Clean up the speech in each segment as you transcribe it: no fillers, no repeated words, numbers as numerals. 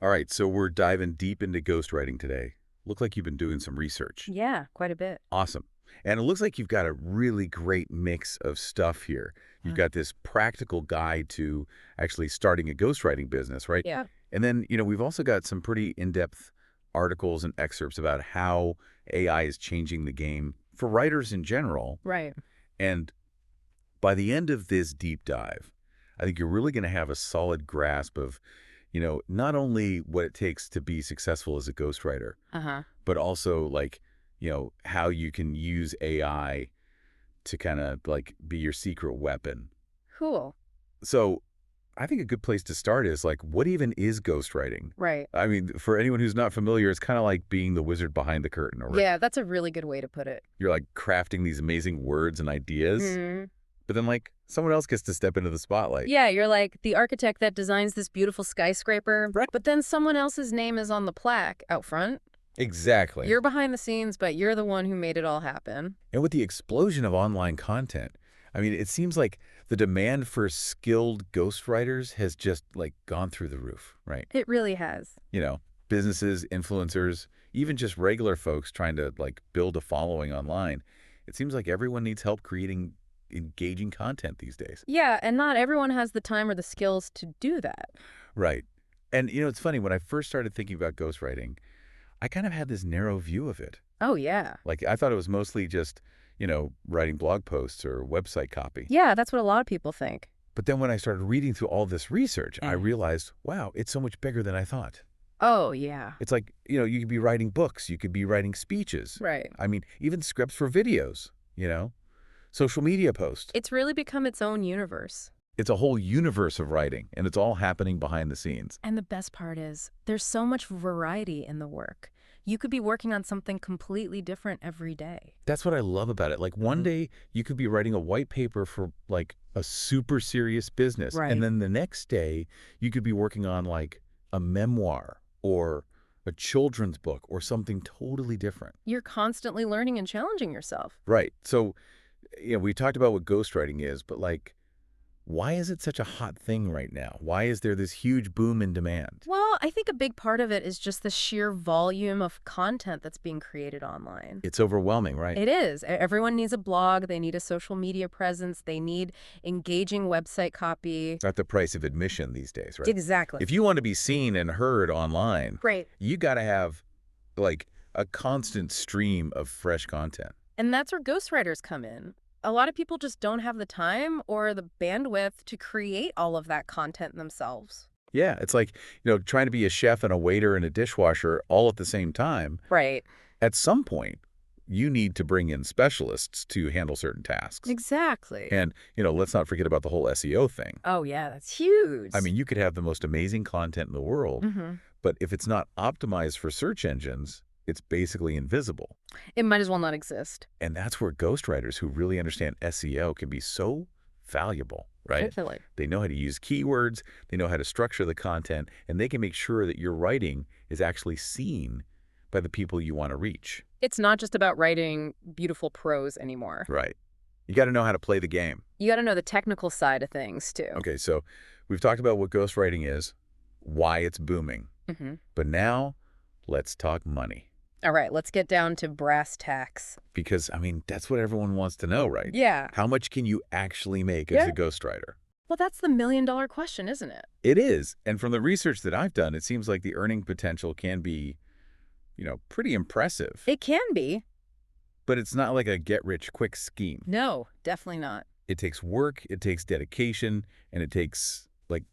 All right, so we're diving deep into ghostwriting today. Look like you've been doing some research. Yeah, quite a bit. Awesome. And it looks like you've got a really great mix of stuff here. You've Uh, got this practical guide to actually starting a ghostwriting business, right? Yeah. And then, we've also got some pretty in-depth articles and excerpts about how AI is changing the game for writers in general. Right. And by the end of this deep dive, I think you're really going to have a solid grasp of, not only what it takes to be successful as a ghostwriter, Uh-huh. but also like, how you can use AI to kind of like be your secret weapon. Cool. So I think a good place to start is like, what even is ghostwriting? Right. I mean, for anyone who's not familiar, it's kind of like being the wizard behind the curtain, or Yeah, that's a really good way to put it. you're like crafting these amazing words and ideas, Hmm. but then like someone else gets to step into the spotlight. Yeah, you're like the architect that designs this beautiful skyscraper, Right. but then someone else's name is on the plaque out front. Exactly. You're behind the scenes, but you're the one who made it all happen. And with the explosion of online content, I mean, it seems like the demand for skilled ghostwriters has just like gone through the roof, right? It really has. You know, businesses, influencers, even just regular folks trying to like build a following online. It seems like everyone needs help creating engaging content these days. Yeah, and not everyone has the time or the skills to do that. Right. And it's funny, when I first started thinking about ghostwriting, I kind of had this narrow view of it. Oh, yeah. Like I thought it was mostly just, writing blog posts or website copy. Yeah, that's what a lot of people think. But then when I started reading through all this research, I Eh. realized, wow, it's so much bigger than I thought. Oh, yeah. It's like, you could be writing books, you could be writing speeches. Right. I mean, even scripts for videos, social media posts. It's really become its own universe. It's a whole universe of writing, and it's all happening behind the scenes. And the best part is, there's so much variety in the work. You could be working on something completely different every day. That's what I love about it. Like one day you could be writing a white paper for like a super serious business. Right. And then the next day you could be working on like a memoir or a children's book or something totally different. You're constantly learning and challenging yourself. Right. So, we talked about what ghostwriting is, but like, why is it such a hot thing right now? Why is there this huge boom in demand? Well, I think a big part of it is just the sheer volume of content that's being created online. It's overwhelming, right? It is. Everyone needs a blog. They need a social media presence. They need engaging website copy. At the price of admission these days, right? Exactly. If you want to be seen and heard online, Great. you got to have like a constant stream of fresh content. And that's where ghostwriters come in. A lot of people just don't have the time or the bandwidth to create all of that content themselves. Yeah, it's like, trying to be a chef and a waiter and a dishwasher all at the same time. Right. At some point, you need to bring in specialists to handle certain tasks. Exactly. And, let's not forget about the whole SEO thing. Oh, yeah, that's huge. I mean, you could have the most amazing content in the world, Hmm. but if it's not optimized for search engines, it's basically invisible. It might as well not exist. And that's where ghostwriters who really understand SEO can be so valuable, right? Definitely. They know how to use keywords, they know how to structure the content, and they can make sure that your writing is actually seen by the people you want to reach. It's not just about writing beautiful prose anymore. Right. You got to know how to play the game. You got to know the technical side of things, too. Okay, so we've talked about what ghostwriting is, why it's booming. Hmm. But now let's talk money. All right, let's get down to brass tacks. Because, I mean, that's what everyone wants to know, right? Yeah. How much can you actually make Yeah. as a ghostwriter? Well, that's the million-dollar question, isn't it? It is. And from the research that I've done, it seems like the earning potential can be, pretty impressive. It can be. But it's not like a get-rich-quick scheme. No, definitely not. It takes work, it takes dedication, and it takes, like,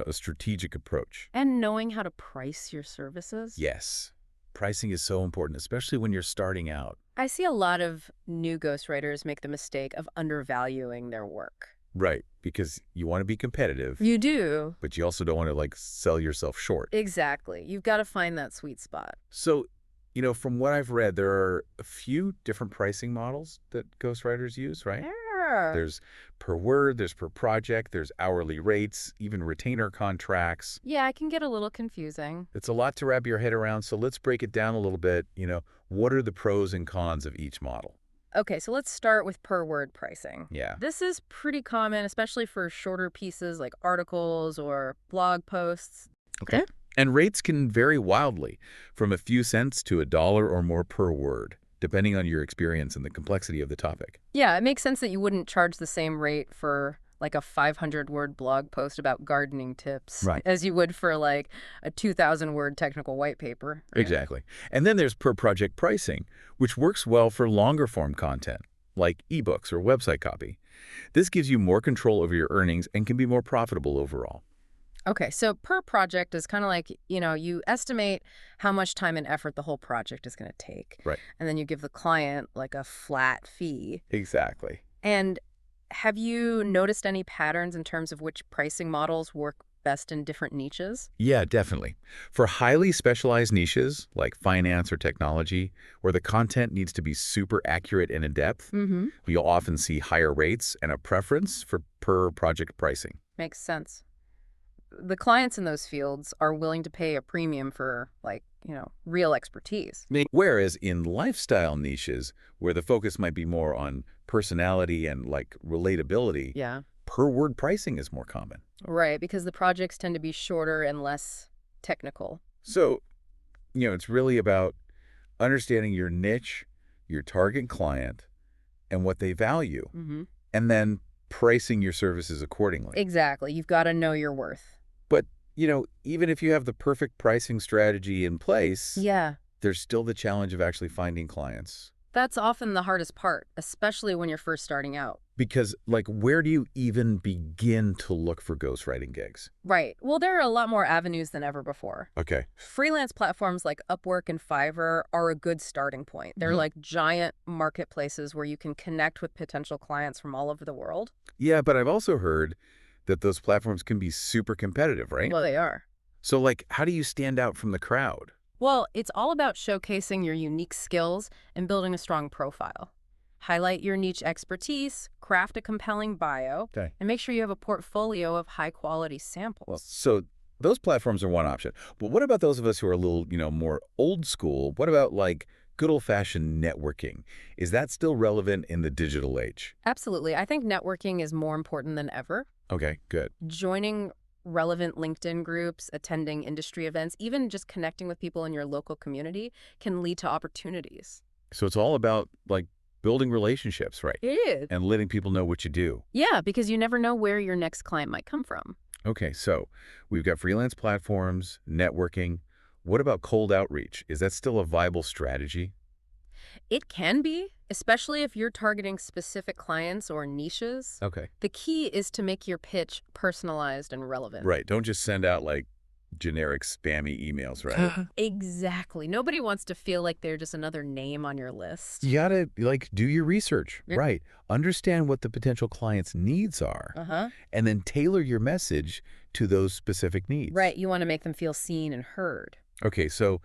a strategic approach. And knowing how to price your services. Yes. Pricing is so important, especially when you're starting out. I see a lot of new ghostwriters make the mistake of undervaluing their work. Right. Because you want to be competitive, You do. but you also don't want to, like, sell yourself short. Exactly. You've got to find that sweet spot. So, from what I've read, there are a few different pricing models that ghostwriters use, right? Yeah. There's per word, there's per project, there's hourly rates, even retainer contracts. Yeah, it can get a little confusing. It's a lot to wrap your head around, so let's break it down a little bit. What are the pros and cons of each model? Okay, so let's start with per word pricing. Yeah. This is pretty common, especially for shorter pieces like articles or blog posts. Okay. And rates can vary wildly, from a few cents to $1 or more per word, depending on your experience and the complexity of the topic. Yeah, it makes sense that you wouldn't charge the same rate for like a 500-word blog post about gardening tips Right. as you would for like a 2,000-word technical white paper, right? Exactly. And then there's per-project pricing, which works well for longer-form content, like ebooks or website copy. This gives you more control over your earnings and can be more profitable overall. Okay, so per project is kind of like, you estimate how much time and effort the whole project is going to take. Right. And then you give the client like a flat fee. Exactly. And have you noticed any patterns in terms of which pricing models work best in different niches? Yeah, definitely. For highly specialized niches like finance or technology, where the content needs to be super accurate and in-depth, Mm-hmm. you'll often see higher rates and a preference for per-project pricing. Makes sense. The clients in those fields are willing to pay a premium for, like, real expertise. Whereas in lifestyle niches, where the focus might be more on personality and like relatability, Yeah. per-word pricing is more common. Right, because the projects tend to be shorter and less technical. So, it's really about understanding your niche, your target client, and what they value, Mm-hmm. and then pricing your services accordingly. Exactly. You've got to know your worth. But, even if you have the perfect pricing strategy in place, Yeah. there's still the challenge of actually finding clients. That's often the hardest part, especially when you're first starting out. Because, like, where do you even begin to look for ghostwriting gigs? Right. Well, there are a lot more avenues than ever before. Okay. Freelance platforms like Upwork and Fiverr are a good starting point. They're like giant marketplaces where you can connect with potential clients from all over the world. Yeah, but I've also heard that those platforms can be super competitive, right? Well, they are. So, like, how do you stand out from the crowd? Well, it's all about showcasing your unique skills and building a strong profile. Highlight your niche expertise, craft a compelling bio, Okay. and make sure you have a portfolio of high-quality samples. So those platforms are one option. But what about those of us who are a little, more old school? What about, like, good old-fashioned networking? Is that still relevant in the digital age? Absolutely. I think networking is more important than ever. Okay, good. Joining relevant LinkedIn groups, attending industry events, even just connecting with people in your local community can lead to opportunities. So it's all about, like, building relationships, right? It is. And letting people know what you do. Yeah, because you never know where your next client might come from. Okay, so we've got freelance platforms, networking. What about cold outreach? Is that still a viable strategy? It can be, especially if you're targeting specific clients or niches. Okay. The key is to make your pitch personalized and relevant. Right. Don't just send out, like, generic spammy emails, right? Exactly. Nobody wants to feel like they're just another name on your list. You gotta, like, do your research. Yeah. Right. Understand what the potential client's needs are, Uh-huh. and then tailor your message to those specific needs. Right. You want to make them feel seen and heard. Okay, so,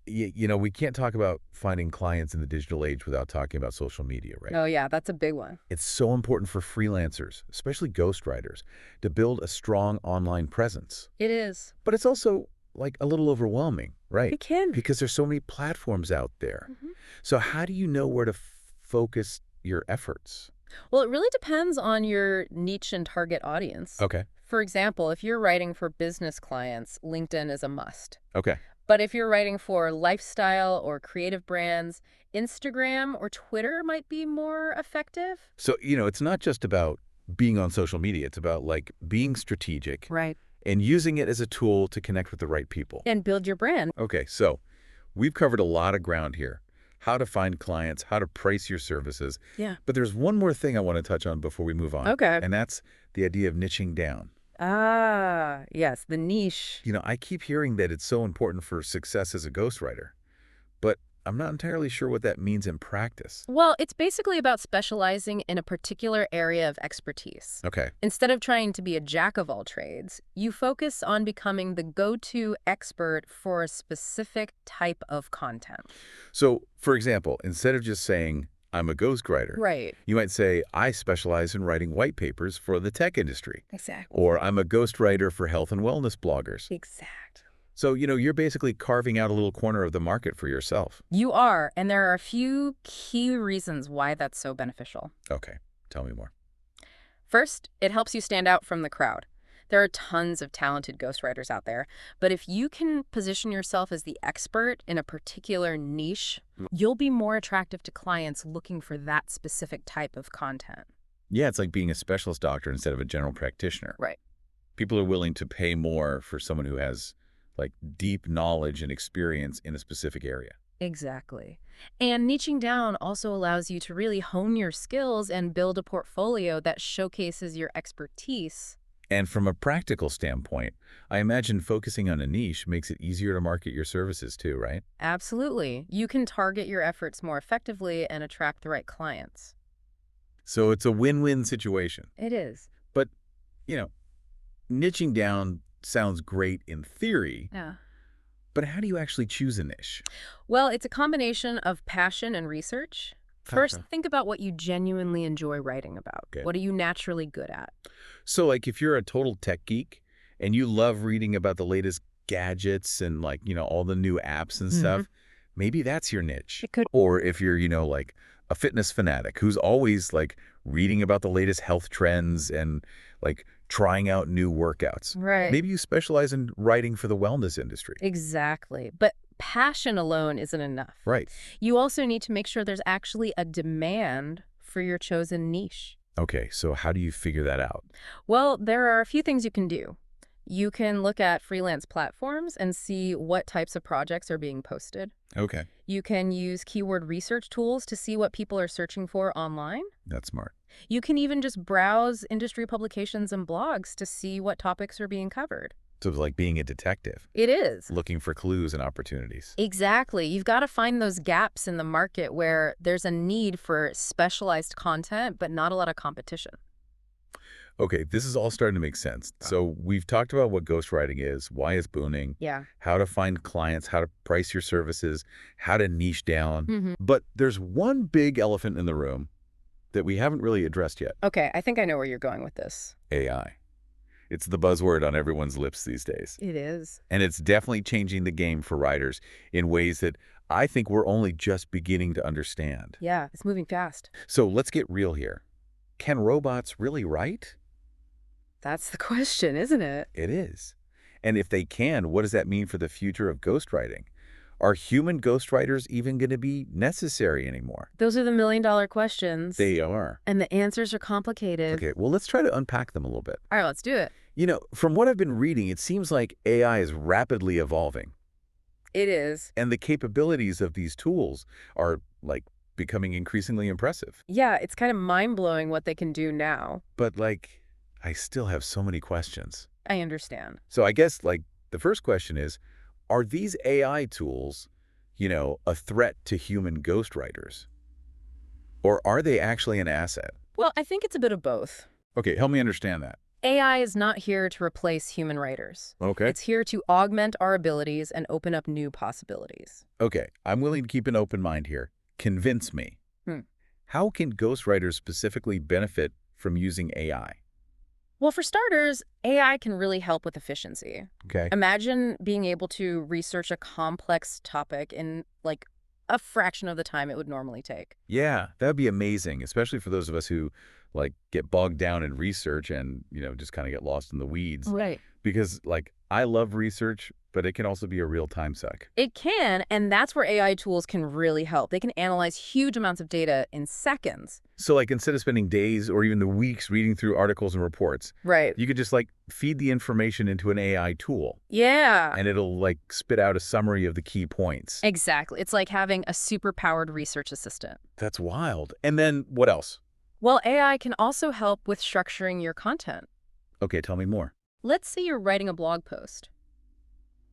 we can't talk about finding clients in the digital age without talking about social media, right? Oh, yeah, that's a big one. It's so important for freelancers, especially ghostwriters, to build a strong online presence. It is. But it's also, like, a little overwhelming, right? It can be. Because there's so many platforms out there. Mhm. So how do you know where to focus your efforts? Well, it really depends on your niche and target audience. Okay. For example, if you're writing for business clients, LinkedIn is a must. Okay. But if you're writing for lifestyle or creative brands, Instagram or Twitter might be more effective. So, it's not just about being on social media. It's about, like, being strategic Right. and using it as a tool to connect with the right people. And build your brand. Okay, so we've covered a lot of ground here. How to find clients, how to price your services. Yeah. But there's one more thing I want to touch on before we move on. Okay. And that's the idea of niching down. Ah, yes, the niche. I keep hearing that it's so important for success as a ghostwriter, but I'm not entirely sure what that means in practice. Well, it's basically about specializing in a particular area of expertise. Okay. Instead of trying to be a jack of all trades, you focus on becoming the go-to expert for a specific type of content. So, for example, instead of just saying, I'm a ghostwriter, Right. you might say, I specialize in writing white papers for the tech industry. Exactly. Or I'm a ghostwriter for health and wellness bloggers. Exactly. So, you're basically carving out a little corner of the market for yourself. You are, and there are a few key reasons why that's so beneficial. Okay, tell me more. First, it helps you stand out from the crowd. There are tons of talented ghostwriters out there, but if you can position yourself as the expert in a particular niche, you'll be more attractive to clients looking for that specific type of content. Yeah, it's like being a specialist doctor instead of a general practitioner. Right. People are willing to pay more for someone who has like deep knowledge and experience in a specific area. Exactly. And niching down also allows you to really hone your skills and build a portfolio that showcases your expertise. And from a practical standpoint, I imagine focusing on a niche makes it easier to market your services too, right? Absolutely. You can target your efforts more effectively and attract the right clients. So it's a win-win situation. It is. But, you know, niching down sounds great in theory, Yeah. but how do you actually choose a niche? Well, it's a combination of passion and research. First, Okay. think about what you genuinely enjoy writing about. Okay. What are you naturally good at? So, like, if you're a total tech geek and you love reading about the latest gadgets and, like, all the new apps and stuff, maybe that's your niche. It could. Or if you're, like a fitness fanatic who's always like reading about the latest health trends and like trying out new workouts. Right. Maybe you specialize in writing for the wellness industry. Exactly. But passion alone isn't enough. Right. You also need to make sure there's actually a demand for your chosen niche. Okay, so how do you figure that out? Well, there are a few things you can do. You can look at freelance platforms and see what types of projects are being posted. Okay. You can use keyword research tools to see what people are searching for online. That's smart. You can even just browse industry publications and blogs to see what topics are being covered. So it's like being a detective, It is. looking for clues and opportunities. Exactly. You've got to find those gaps in the market where there's a need for specialized content, but not a lot of competition. Okay, this is all starting to make sense. So we've talked about what ghostwriting is, why it's booming, Yeah. how to find clients, how to price your services, how to niche down. Mm-hmm. But there's one big elephant in the room that we haven't really addressed yet, Okay, I think I know where you're going with this. AI. It's the buzzword on everyone's lips these days. It is. And it's definitely changing the game for writers in ways that I think we're only just beginning to understand. Yeah, it's moving fast. So let's get real here. Can robots really write? That's the question, isn't it? It is. And if they can, what does that mean for the future of ghostwriting? Are human ghostwriters even going to be necessary anymore? Those are the million-dollar questions. They are. And the answers are complicated. Okay, well, let's try to unpack them a little bit. All right, let's do it. From what I've been reading, it seems like AI is rapidly evolving. It is. And the capabilities of these tools are, like, becoming increasingly impressive. Yeah, it's kind of mind-blowing what they can do now. But, like, I still have so many questions. I understand. So I guess, like, the first question is, are these AI tools, a threat to human ghostwriters? Or are they actually an asset? Well, I think it's a bit of both. Okay, help me understand that. AI is not here to replace human writers. Okay. It's here to augment our abilities and open up new possibilities. Okay, I'm willing to keep an open mind here. Convince me. Hmm. How can ghostwriters specifically benefit from using AI? Well, for starters, AI can really help with efficiency. Okay. Imagine being able to research a complex topic in, like, a fraction of the time it would normally take. Yeah, that would be amazing, especially for those of us who, like, get bogged down in research and, just kind of get lost in the weeds. Right. Because, like, I love research, but it can also be a real time suck. It can, and that's where AI tools can really help. They can analyze huge amounts of data in seconds. So, like, instead of spending days or even the weeks reading through articles and reports, Right. you could just, like, feed the information into an AI tool, Yeah. and it'll, like, spit out a summary of the key points. Exactly. It's like having a super-powered research assistant. That's wild. And then what else? Well, AI can also help with structuring your content. Okay, tell me more. Let's say you're writing a blog post.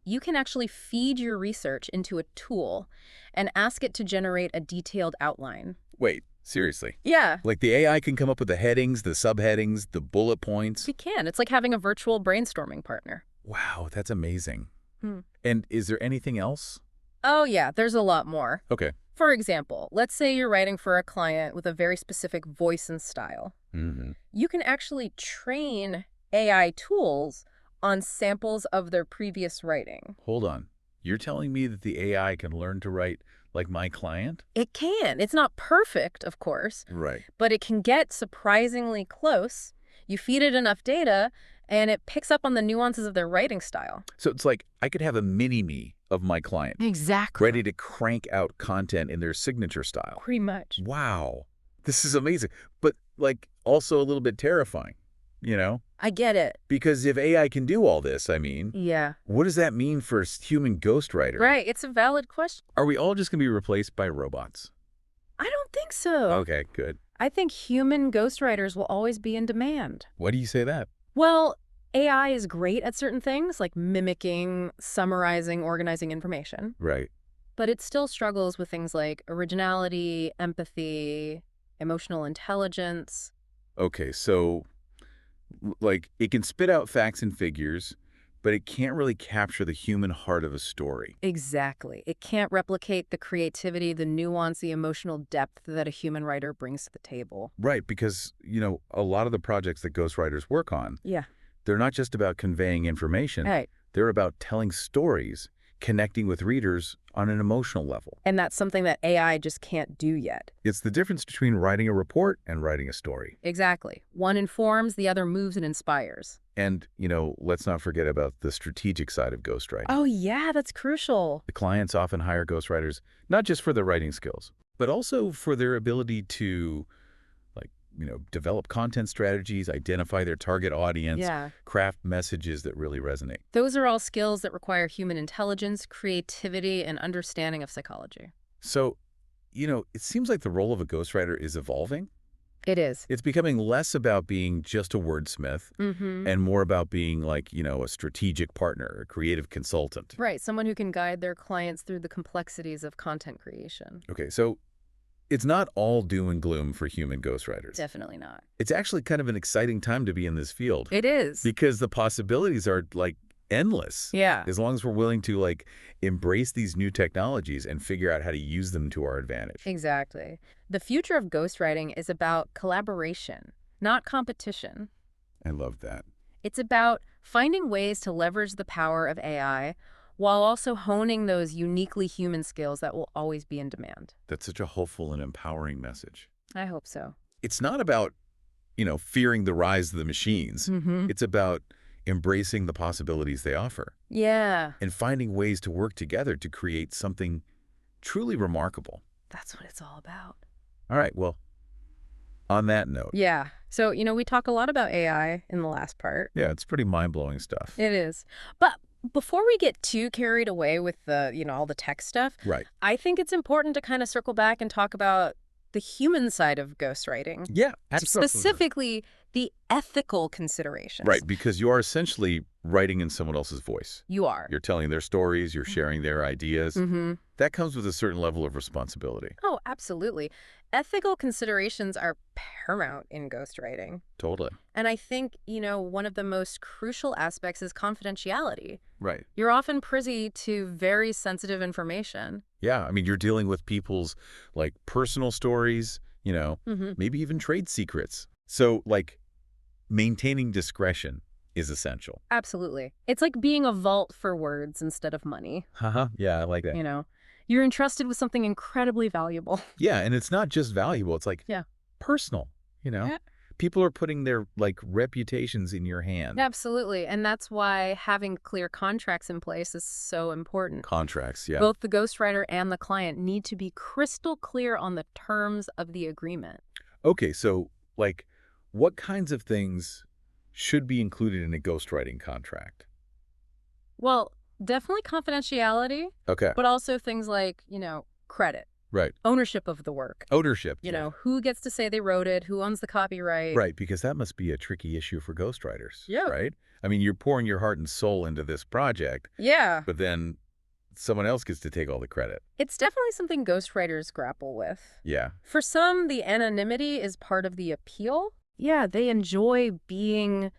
You can actually feed your research into a tool and ask it to generate a detailed outline. Wait, seriously? Yeah, Like the AI can come up with the headings, the subheadings, the bullet points? you can. It's like having a virtual brainstorming partner. Wow, that's amazing. Hmm. And is there anything else? Oh, yeah, there's a lot more. Okay. For example, let's say you're writing for a client with a very specific voice and style. Mm-hmm. You can actually train AI tools on samples of their previous writing. Hold on. You're telling me that the AI can learn to write like my client? It can. It's not perfect, of course, Right. but it can get surprisingly close. You feed it enough data, And it picks up on the nuances of their writing style. So it's like I could have a mini-me of my client Exactly. ready to crank out content in their signature style. Pretty much. Wow. This is amazing. But, like, also a little bit terrifying, you know? I get it. Because if AI can do all this, I mean, Yeah. what does that mean for a human ghostwriter? Right. It's a valid question. Are we all just going to be replaced by robots? I don't think so. Okay, good. I think human ghostwriters will always be in demand. Why do you say that? Well, AI is great at certain things, like mimicking, summarizing, organizing information. Right. But it still struggles with things like originality, empathy, emotional intelligence. Okay, so, like, it can spit out facts and figures, but it can't really capture the human heart of a story. Exactly. It can't replicate the creativity, the nuance, the emotional depth that a human writer brings to the table. Right, because, a lot of the projects that ghostwriters work on, Yeah. they're not just about conveying information. Right. They're about telling stories, connecting with readers on an emotional level. And that's something that AI just can't do yet. It's the difference between writing a report and writing a story. Exactly. One informs, the other moves and inspires. And, let's not forget about the strategic side of ghostwriting. Oh, yeah, that's crucial. The clients often hire ghostwriters not just for their writing skills, but also for their ability to, like, develop content strategies, identify their target audience, Yeah. craft messages that really resonate. Those are all skills that require human intelligence, creativity, and understanding of psychology. So, it seems like the role of a ghostwriter is evolving. It is. It's becoming less about being just a wordsmith Mm-hmm. and more about being like, a strategic partner, a creative consultant. Right, someone who can guide their clients through the complexities of content creation. Okay, so it's not all doom and gloom for human ghostwriters. Definitely not. It's actually kind of an exciting time to be in this field It is. because the possibilities are like endless. Yeah. As long as we're willing to like embrace these new technologies and figure out how to use them to our advantage. Exactly. The future of ghostwriting is about collaboration, not competition. I love that. It's about finding ways to leverage the power of AI while also honing those uniquely human skills that will always be in demand. That's such a hopeful and empowering message. I hope so. It's not about, fearing the rise of the machines. Mm-hmm. It's about embracing the possibilities they offer Yeah, and finding ways to work together to create something truly remarkable. that's what it's all about. All right, well, on that note, Yeah. So, we talk a lot about AI in the last part. yeah, it's pretty mind-blowing stuff. It is. But before we get too carried away with all the tech stuff, Right. I think it's important to kind of circle back and talk about the human side of ghostwriting. Yeah, absolutely. Specifically, the ethical considerations. Right, because you are essentially writing in someone else's voice. You are. You're telling their stories, you're sharing their ideas. Mm-hmm. That comes with a certain level of responsibility. Oh, absolutely. Ethical considerations are paramount in ghostwriting. Totally. And I think, one of the most crucial aspects is confidentiality. Right. You're often privy to very sensitive information. Yeah, I mean, you're dealing with people's, like, personal stories, Mm-hmm. maybe even trade secrets. So, like, maintaining discretion is essential. Absolutely. It's like being a vault for words instead of money. Haha, yeah, I like that. You're entrusted with something incredibly valuable. Yeah, and it's not just valuable, it's like Yeah. personal, Yeah. People are putting their, like, reputations in your hand. Absolutely. And that's why having clear contracts in place is so important. Contracts, yeah. Both the ghostwriter and the client need to be crystal clear on the terms of the agreement. Okay, so, like, what kinds of things should be included in a ghostwriting contract? Well, definitely confidentiality, Okay, but also things like, credit, right. ownership of the work. Ownership. Who gets to say they wrote it, who owns the copyright. Right, because that must be a tricky issue for ghostwriters, Yeah. right? I mean, you're pouring your heart and soul into this project, Yeah. but then someone else gets to take all the credit. It's definitely something ghostwriters grapple with. Yeah, For some, the anonymity is part of the appeal. Yeah, they enjoy being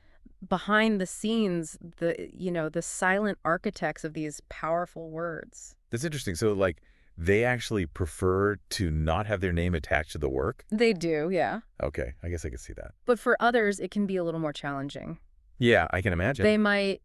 behind the scenes, the silent architects of these powerful words. that's interesting. So, like, they actually prefer to not have their name attached to the work? They do, yeah. Okay, I guess I could see that. But for others, it can be a little more challenging. Yeah, I can imagine. They might,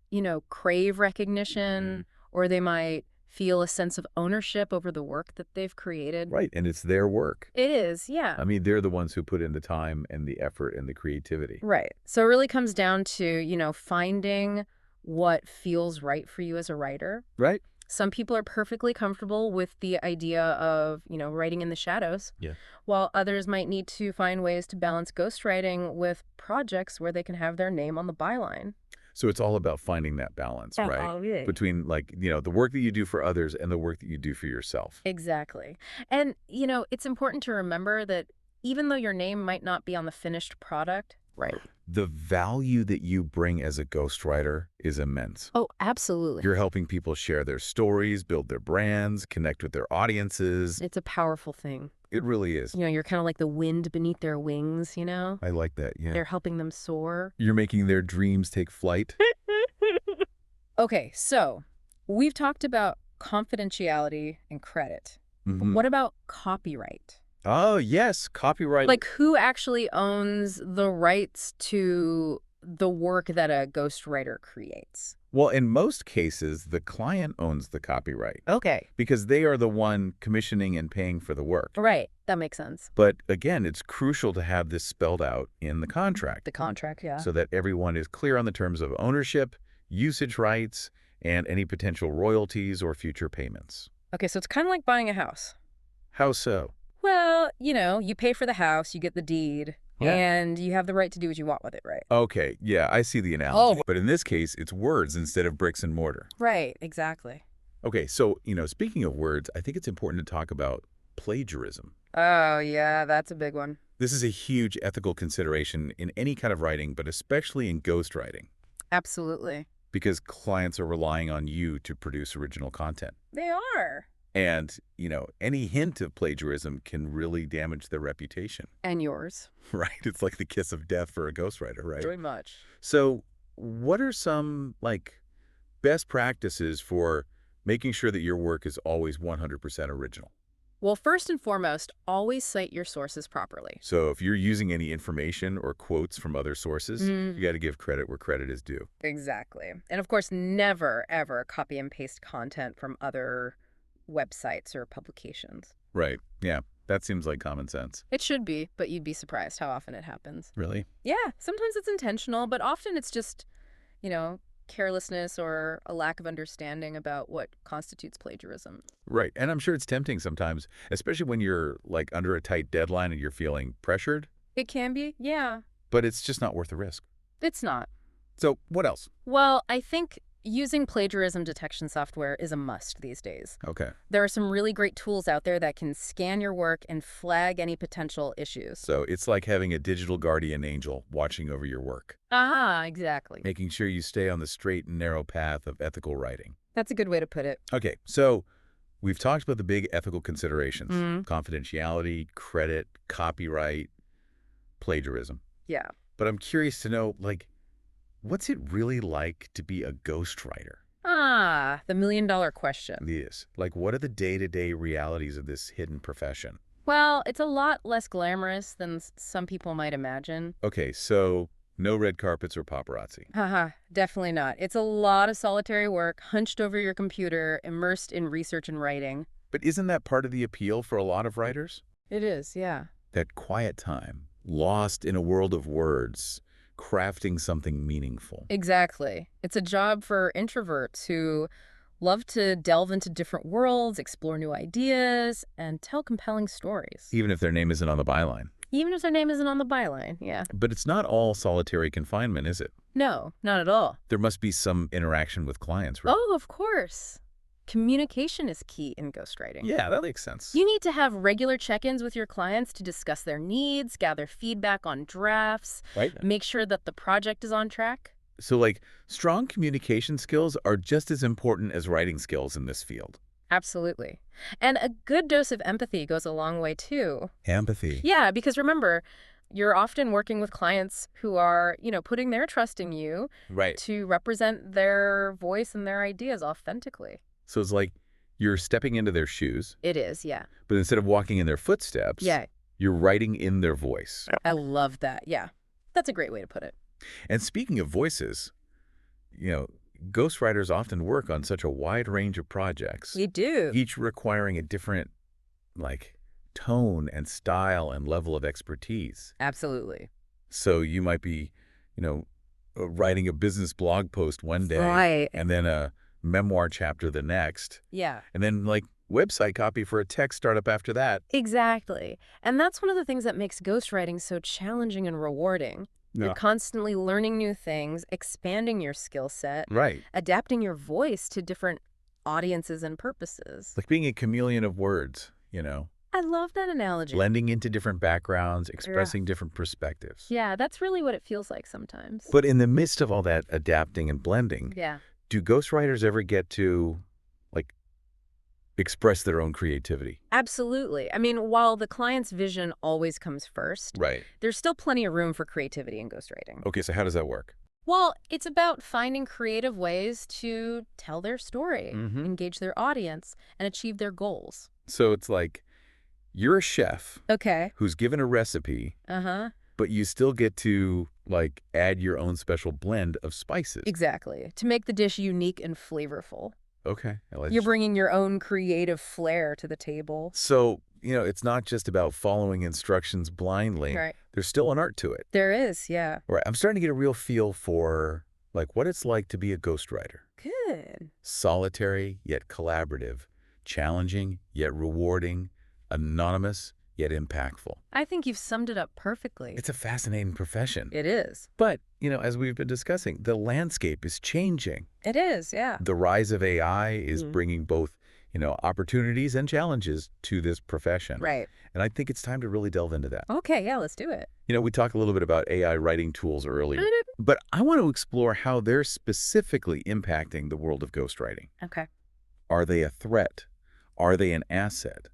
crave recognition, or they might feel a sense of ownership over the work that they've created. Right, and it's their work. It is, yeah. I mean, they're the ones who put in the time and the effort and the creativity. Right. So it really comes down to, finding what feels right for you as a writer. Right? Some people are perfectly comfortable with the idea of, writing in the shadows, Yeah. while others might need to find ways to balance ghostwriting with projects where they can have their name on the byline. So it's all about finding that balance, right? Oh, yeah. Between the work that you do for others and the work that you do for yourself. Exactly. And, it's important to remember that even though your name might not be on the finished product, right? The value that you bring as a ghostwriter is immense. Oh, absolutely. You're helping people share their stories, build their brands, connect with their audiences. It's a powerful thing. It really is. You're kind of like the wind beneath their wings, I like that, yeah. They're helping them soar. You're making their dreams take flight. Okay, so we've talked about confidentiality and credit. But Mhm. what about copyright? Oh, yes, copyright. Like, who actually owns the rights to the work that a ghostwriter creates? Well, in most cases, the client owns the copyright Okay. because they are the one commissioning and paying for the work. Right. That makes sense. But again, it's crucial to have this spelled out in the contract The contract, yeah. so that everyone is clear on the terms of ownership, usage rights, and any potential royalties or future payments. Okay, so it's kind of like buying a house. How so? Well, you pay for the house, you get the deed, Yeah. and you have the right to do what you want with it, right? Okay, yeah, I see the analogy. Oh. But in this case, it's words instead of bricks and mortar. Right, exactly. Okay, so, speaking of words, I think it's important to talk about plagiarism. Oh, yeah, that's a big one. This is a huge ethical consideration in any kind of writing, but especially in ghostwriting, Absolutely. because clients are relying on you to produce original content. They are. And, any hint of plagiarism can really damage their reputation, And yours. right? It's like the kiss of death for a ghostwriter, right? Very much. So what are some, best practices for making sure that your work is always 100% original? Well, first and foremost, always cite your sources properly. So if you're using any information or quotes from other sources, you got to give credit where credit is due. Exactly. And of course, never, ever copy and paste content from other websites or publications. Right. Yeah. That seems like common sense. It should be, but you'd be surprised how often it happens. Really? Yeah, sometimes it's intentional, but often it's just, carelessness or a lack of understanding about what constitutes plagiarism. Right. And I'm sure it's tempting sometimes, especially when you're under a tight deadline and you're feeling pressured, It can be, yeah. but it's just not worth the risk. It's not. So what else? Well, I think using plagiarism detection software is a must these days. Okay. There are some really great tools out there that can scan your work and flag any potential issues. So it's like having a digital guardian angel watching over your work, Ah, exactly. making sure you stay on the straight and narrow path of ethical writing. That's a good way to put it. Okay, so we've talked about the big ethical considerations, Mhm. confidentiality, credit, copyright, plagiarism. Yeah. But I'm curious to know, what's it really like to be a ghostwriter? Ah, the million-dollar question. Yes. What are the day-to-day realities of this hidden profession? Well, it's a lot less glamorous than some people might imagine. Okay, so no red carpets or paparazzi. Haha, definitely not. It's a lot of solitary work, hunched over your computer, immersed in research and writing. But isn't that part of the appeal for a lot of writers? It is, yeah. That quiet time, lost in a world of words, crafting something meaningful. Exactly. It's a job for introverts who love to delve into different worlds, explore new ideas, and tell compelling stories. Even if their name isn't on the byline. Even if their name isn't on the byline, yeah. But it's not all solitary confinement, is it? No, not at all. There must be some interaction with clients, right? Oh, of course. Communication is key in ghostwriting. Yeah, that makes sense. You need to have regular check-ins with your clients to discuss their needs, gather feedback on drafts, Right. make sure that the project is on track. So, strong communication skills are just as important as writing skills in this field. Absolutely. And a good dose of empathy goes a long way, too. Empathy. Yeah, because remember, you're often working with clients who are, putting their trust in you Right. to represent their voice and their ideas authentically. So it's like you're stepping into their shoes, It is, yeah. but instead of walking in their footsteps, Yeah, you're writing in their voice. I love that. Yeah, that's a great way to put it. And speaking of voices, ghostwriters often work on such a wide range of projects, You do. each requiring a different, like, tone and style and level of expertise. Absolutely. So you might be, you know, writing a business blog post one day Right. and then a memoir chapter the next, Yeah. and then, like, website copy for a tech startup after that. Exactly. And that's one of the things that makes ghostwriting so challenging and rewarding. You're Yeah. constantly learning new things, expanding your skill set, Right. adapting your voice to different audiences and purposes. Like being a chameleon of words, I love that analogy. blending into different backgrounds, Yeah. expressing different perspectives. Yeah, that's really what it feels like sometimes. But in the midst of all that adapting and blending, Yeah. do ghostwriters ever get to, like, express their own creativity? Absolutely. I mean, while the client's vision always comes first, Right. there's still plenty of room for creativity in ghostwriting. Okay, so how does that work? Well, it's about finding creative ways to tell their story, Mm-hmm. engage their audience, and achieve their goals. So it's like you're a chef Okay. who's given a recipe, Uh-huh. but you still get to, like, add your own special blend of spices. Exactly. To make the dish unique and flavorful. Okay. You're bringing your own creative flair to the table. So, it's not just about following instructions blindly. Right. There's still an art to it. There is, yeah. All right. I'm starting to get a real feel for, like, what it's like to be a ghostwriter. Good. Solitary, yet collaborative. Challenging, yet rewarding. Anonymous, yet impactful. I think you've summed it up perfectly. It's a fascinating profession. It is. But, as we've been discussing, the landscape is changing. It is, yeah. The rise of AI is Mhm. bringing both, opportunities and challenges to this profession. Right. And I think it's time to really delve into that. Okay, yeah, let's do it. We talked a little bit about AI writing tools earlier, but I want to explore how they're specifically impacting the world of ghostwriting. Okay. Are they a threat? Are they an asset?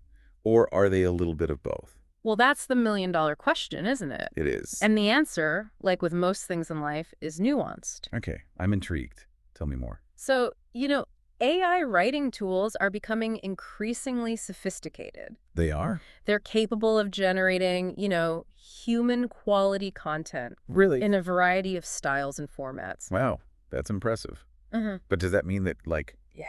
Or are they a little bit of both? Well, that's the million-dollar question, isn't it? It is. And the answer, like with most things in life, is nuanced. Okay, I'm intrigued. Tell me more. So, AI writing tools are becoming increasingly sophisticated. They are? They're capable of generating, human quality content Really? in a variety of styles and formats. Wow, that's impressive. Mm-hmm. But does that mean that, like, Yeah.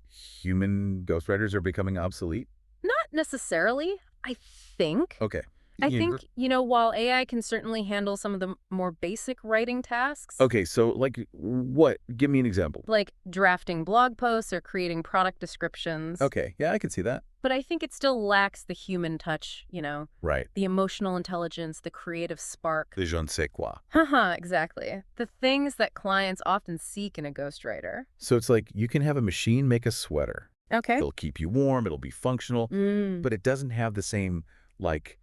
human ghostwriters are becoming obsolete? Not necessarily, I think. Okay. I You think, agree? while AI can certainly handle some of the more basic writing tasks, Okay, so, like, what? Give me an example. like drafting blog posts or creating product descriptions. Okay, yeah, I can see that. But I think it still lacks the human touch, Right. the emotional intelligence, the creative spark. The je ne sais quoi. Haha, exactly. The things that clients often seek in a ghostwriter. So it's like you can have a machine make a sweater. Okay. It'll keep you warm, it'll be functional, Mm, but it doesn't have the same, like,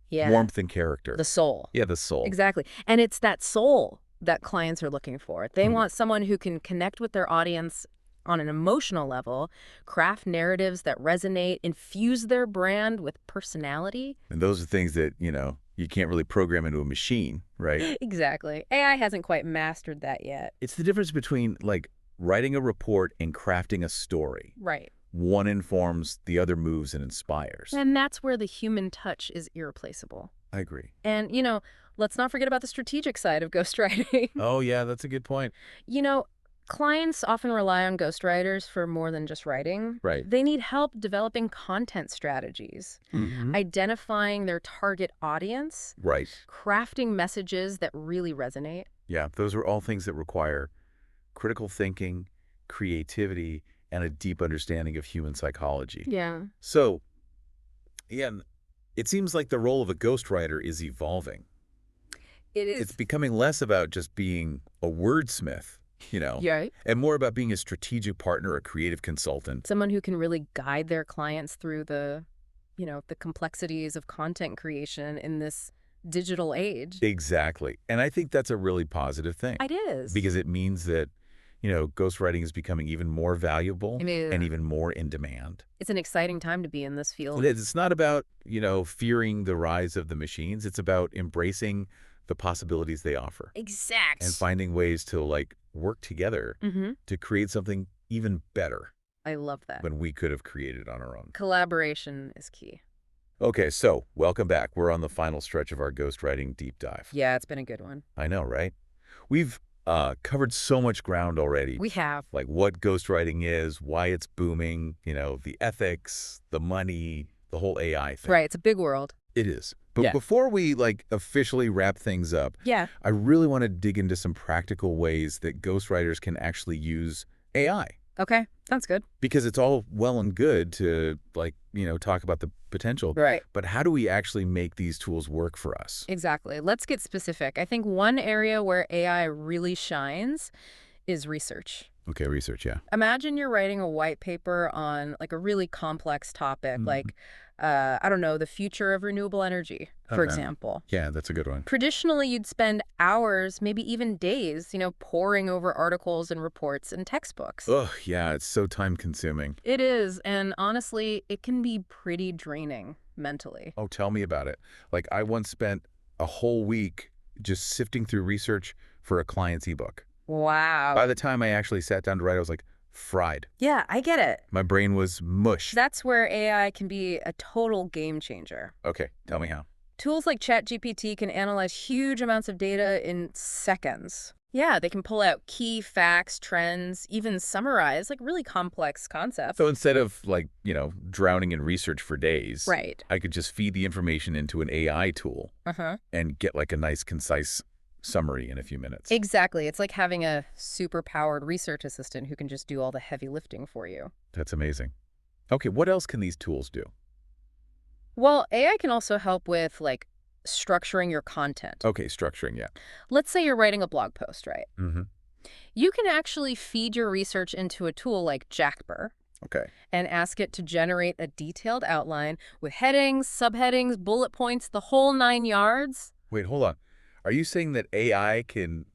yeah. warmth and character. The soul. Yeah, the soul. Exactly. And it's that soul that clients are looking for. They Mhm. want someone who can connect with their audience on an emotional level, craft narratives that resonate, infuse their brand with personality. And those are things that, you can't really program into a machine, right? Exactly. AI hasn't quite mastered that yet. It's the difference between, like, writing a report and crafting a story. Right. One informs, the other moves and inspires. And that's where the human touch is irreplaceable. I agree. And, let's not forget about the strategic side of ghostwriting. Oh, yeah, that's a good point. Clients often rely on ghostwriters for more than just writing. Right. They need help developing content strategies, Mhm. identifying their target audience, Right. crafting messages that really resonate. Yeah, those are all things that require critical thinking, creativity, and a deep understanding of human psychology. Yeah. So, yeah, it seems like the role of a ghostwriter is evolving. It It's becoming less about just being a wordsmith, Yeah. and more about being a strategic partner, a creative consultant. Someone who can really guide their clients through the complexities of content creation in this digital age. Exactly. And I think that's a really positive thing It is. because it means that, ghostwriting is becoming even more valuable It is. and even more in demand. It's an exciting time to be in this field. It's not about, fearing the rise of the machines. It's about embracing the possibilities they offer Exact. and finding ways to, like, work together Mm-hmm. to create something even better I love that. when we could have created on our own. Collaboration is key. Okay, so welcome back. We're on the final stretch of our ghostwriting deep dive. Yeah, it's been a good one. I know, right? We've covered so much ground already. We have. Like what ghostwriting is, why it's booming, the ethics, the money, the whole AI thing. Right, it's a big world. It is. But Yeah. before we officially wrap things up, Yeah. I really want to dig into some practical ways that ghostwriters can actually use AI. Okay, sounds good. Because it's all well and good to talk about the potential. Right. But how do we actually make these tools work for us? Exactly. Let's get specific. I think one area where AI really shines is research. Okay, research, yeah. Imagine you're writing a white paper on like a really complex topic, like, I don't know, the future of renewable energy, for Okay. example. Yeah, that's a good one. Traditionally, you'd spend hours, maybe even days, poring over articles and reports and textbooks. Ugh, yeah, it's so time consuming. It is, and honestly, it can be pretty draining mentally. Oh, tell me about it. Like I once spent a whole week just sifting through research for a client's ebook. Wow. By the time I actually sat down to write, I was like fried. Yeah, I get it. My brain was mush. That's where AI can be a total game changer. Okay, tell me how. Tools like ChatGPT can analyze huge amounts of data in seconds. Yeah, they can pull out key facts, trends, even summarize like really complex concepts. So instead of drowning in research for days, Right. I could just feed the information into an AI tool Uh-huh. and get like a nice, concise summary in a few minutes. Exactly. It's like having a super-powered research assistant who can just do all the heavy lifting for you. That's amazing. Okay, what else can these tools do? Well, AI can also help with like structuring your content. Okay, structuring, yeah. Let's say you're writing a blog post, right? Mm-hmm. You can actually feed your research into a tool like Jackber Okay. and ask it to generate a detailed outline with headings, subheadings, bullet points, the whole 9 yards. Wait, hold on. Are you saying that AI can,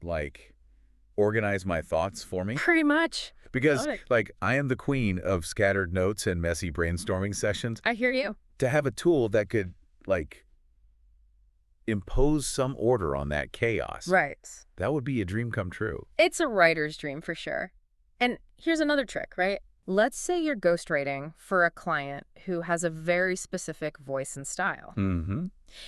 organize my thoughts for me? Pretty much. Because, Got it. I am the queen of scattered notes and messy brainstorming sessions. I hear you. To have a tool that could, impose some order on that chaos, Right. that would be a dream come true. It's a writer's dream for sure. And here's another trick, right? Let's say you're ghostwriting for a client who has a very specific voice and style. Mm-hmm.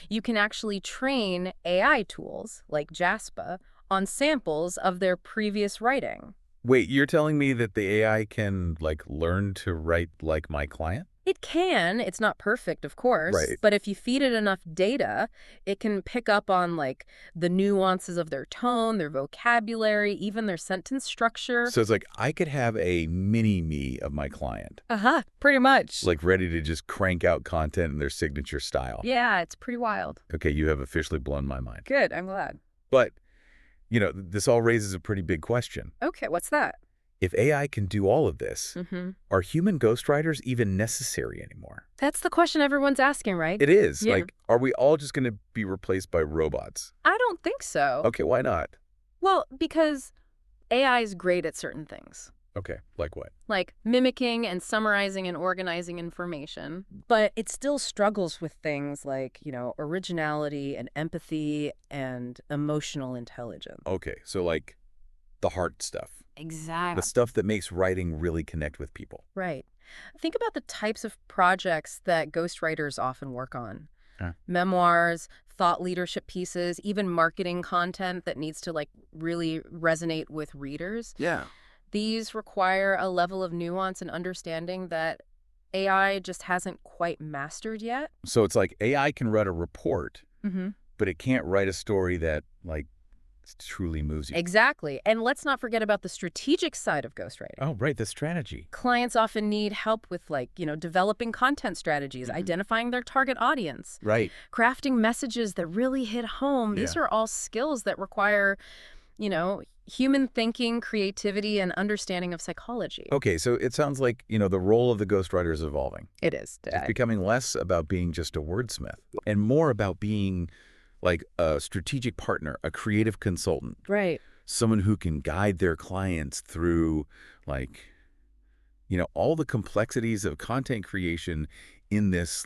You can actually train AI tools like Jasper on samples of their previous writing. Wait, you're telling me that the AI can, learn to write like my client? It can. It's not perfect, of course. Right. But if you feed it enough data, it can pick up on like the nuances of their tone, their vocabulary, even their sentence structure. So it's like I could have a mini-me of my client, Uh-huh. Pretty much. ready to just crank out content in their signature style. Yeah, it's pretty wild. Okay, you have officially blown my mind. Good. I'm glad. But, this all raises a pretty big question. Okay, what's that? If AI can do all of this, Mm-hmm. are human ghostwriters even necessary anymore? That's the question everyone's asking, right? It is. Yeah. Are we all just going to be replaced by robots? I don't think so. Okay, why not? Well, because AI is great at certain things, Okay, like what? like mimicking and summarizing and organizing information. But it still struggles with things like, originality and empathy and emotional intelligence. Okay, so the heart stuff. Exactly. The stuff that makes writing really connect with people. Right. Think about the types of projects that ghostwriters often work on. Huh. Memoirs, thought leadership pieces, even marketing content that needs to really resonate with readers. Yeah. These require a level of nuance and understanding that AI just hasn't quite mastered yet. So it's like AI can write a report, Mm-hmm. but it can't write a story that, truly moves you. Exactly. And let's not forget about the strategic side of ghostwriting. Oh, right, the strategy. Clients often need help with developing content strategies, identifying their target audience, Right. crafting messages that really hit home. These Yeah. are all skills that require, human thinking, creativity, and understanding of psychology. Okay, so it sounds like, the role of the ghostwriter is evolving. It is. It's becoming less about being just a wordsmith and more about being a strategic partner, a creative consultant, Right. someone who can guide their clients through all the complexities of content creation in this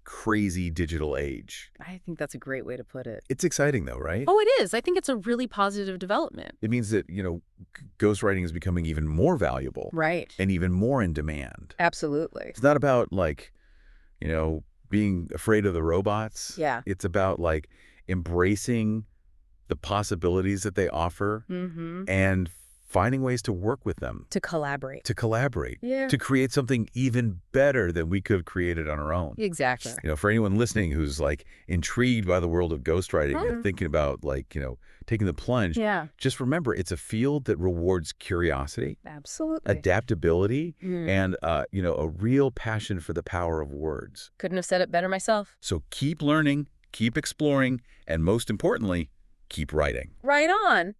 crazy digital age. I think that's a great way to put it. It's exciting though, right? Oh, it is. I think it's a really positive development. It means that, ghostwriting is becoming even more valuable Right. and even more in demand. Absolutely. It's not about being afraid of the robots. Yeah. It's about embracing the possibilities that they offer, Mm-hmm. and finding ways to work with them, To collaborate. to collaborate, Yeah. to create something even better than we could have created on our own. Exactly. For anyone listening who's like intrigued by the world of ghostwriting and thinking about taking the plunge, Yeah. just remember it's a field that rewards curiosity, Absolutely. adaptability, and a real passion for the power of words. Couldn't have said it better myself. So keep learning, keep exploring, and most importantly, keep writing. Right on.